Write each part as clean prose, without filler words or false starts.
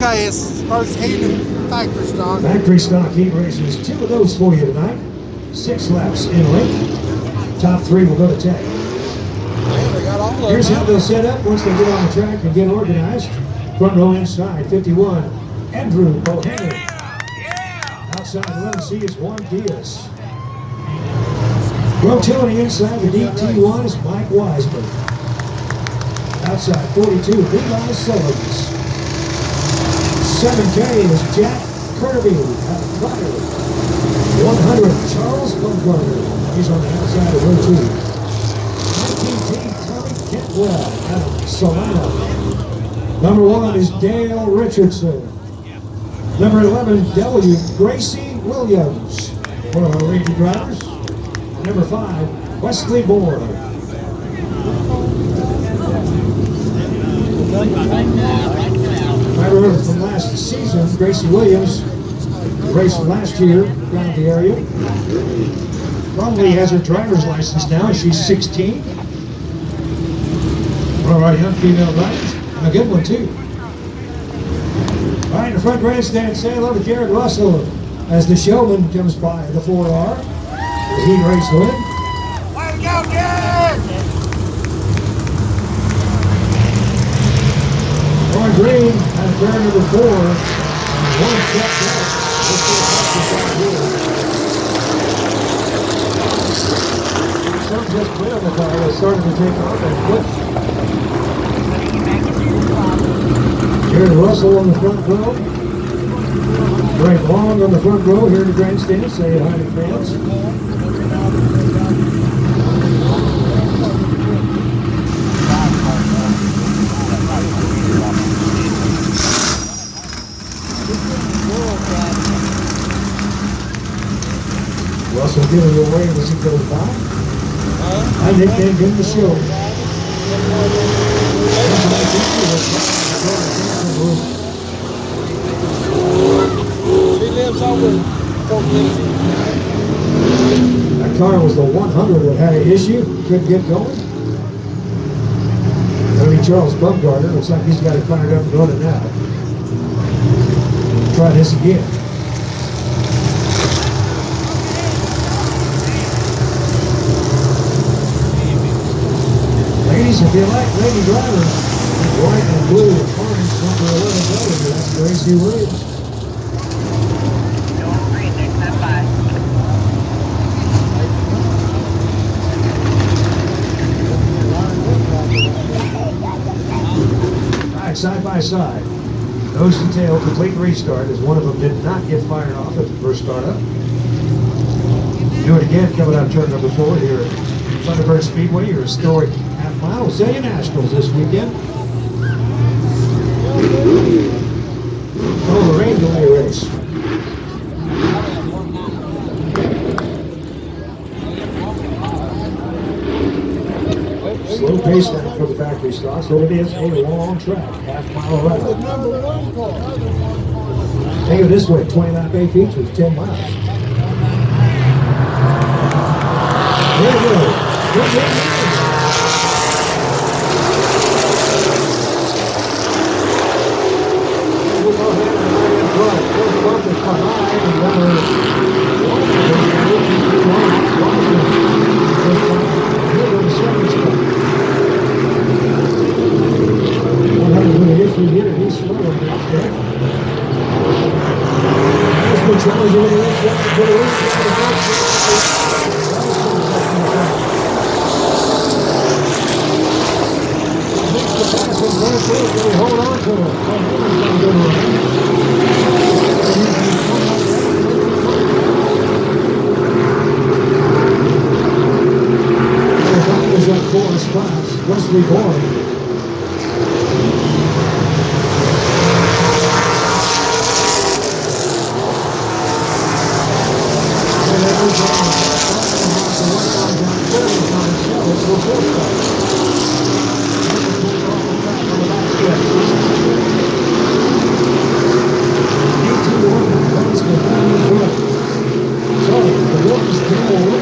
Guys, first heat factory stock. Factory stock heat races, 2 of those for you tonight. 6 laps in length. Top 3 will go to 10. Man, they got all of them. Here's how they'll set up once they get on the track and get organized. Front row inside, 51, Andrew Bohannon. Outside 11C is Juan Diaz. Row 2 on the inside, the DT1 is Mike Wiseman. Outside 42, Levi Sullivans. 7K is Jack Kirby out of Pryor. 100, Charles Bumgarner. He's on the outside of row 2. 19T, Tommy Kentwell out of Salina. Number 1 is Dale Richardson. Number 11, W. Gracie Williams, one of our Ranger drivers. Number 5, Wesley Moore. I remember from last season, Gracie Williams raced last year around the area. Probably has her driver's license now. She's 16. One of our young female drivers, and a good one too. All right, in the front grandstand, say hello to Jared Russell as the showman comes by the 4R. The heat race win. Way to go, Jared! Roy Green out of turn number 4. One step back. Some just quit on the car. They started to take off and quit. Jared Russell on the front row. Greg Long on the front row here in the grandstand. Say hi to fans. Russell giving you away as he goes by. I nicknamed him the show. She lives over in Fort Dixie. That car was the 100 that had an issue, couldn't get going. That'll be Charles Bumgarner. Looks like he's got it fired up and running now. Try this again. Ladies, if you like lady drivers, white and blue and orange, number 11W, that's Gracie Williams. All right, side by side. Nose to tail, complete restart, as one of them did not get fired off at the first startup. Do it again coming out turn number 4 here at Thunderbird Speedway, your historic half-mile Zillion Nationals this weekend. Oh, the rain delay race. Slow pace now for the factory stock, so it is a long track, half-mile ride. Think of it this way, 29 bay features, 10 miles. There we go. Good. Hold on to it. Up 4 spots, Wesley Bourne.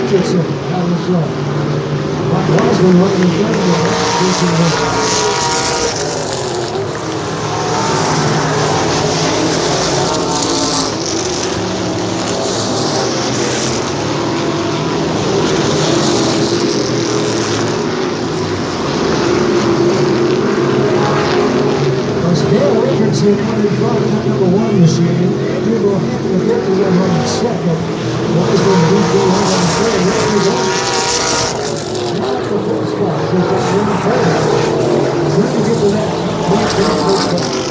Richardson out of the front. Mike Wiseman running the front. down in front of that number 1 machine. Andrew Bohannon, the 51 running second. Wiseman, the DP, running third. Randy's on. Now at the fourth spot, just got in third. Trying to get to that top first spot.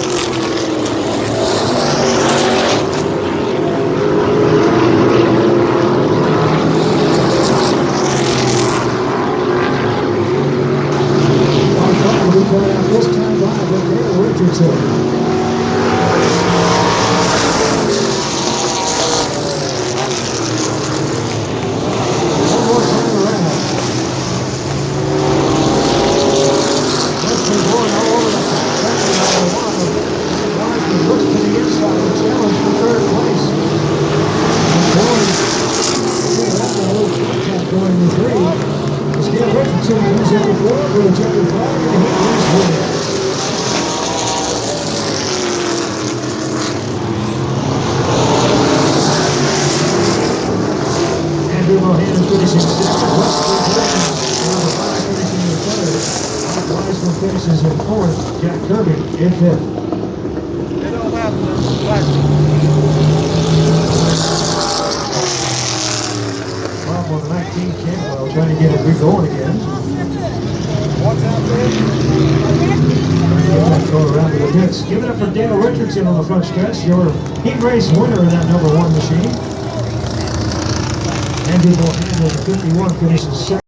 This time by Dale Richardson. One more time around. Western going all over the top. Wiseman looks to the inside and challenge for third place. That's a little contact going to 3. It's Dale Richardson who's in the 4 for the checkered flag, and he is winning. Andrew Bohannon finishing second. Wesley Williams, number 5, finishing in third. Mike Wiseman finishes in fourth. Jack Kirby in fifth. They don't have the plastic. Problem on 19, Campbell trying to get it re-going again. What's out there? Get that throw around to the pits. Give it up for Dale Richardson on the front stretch. Your heat race winner in that number 1 machine. Andrew Bohannon, 51, finishes second.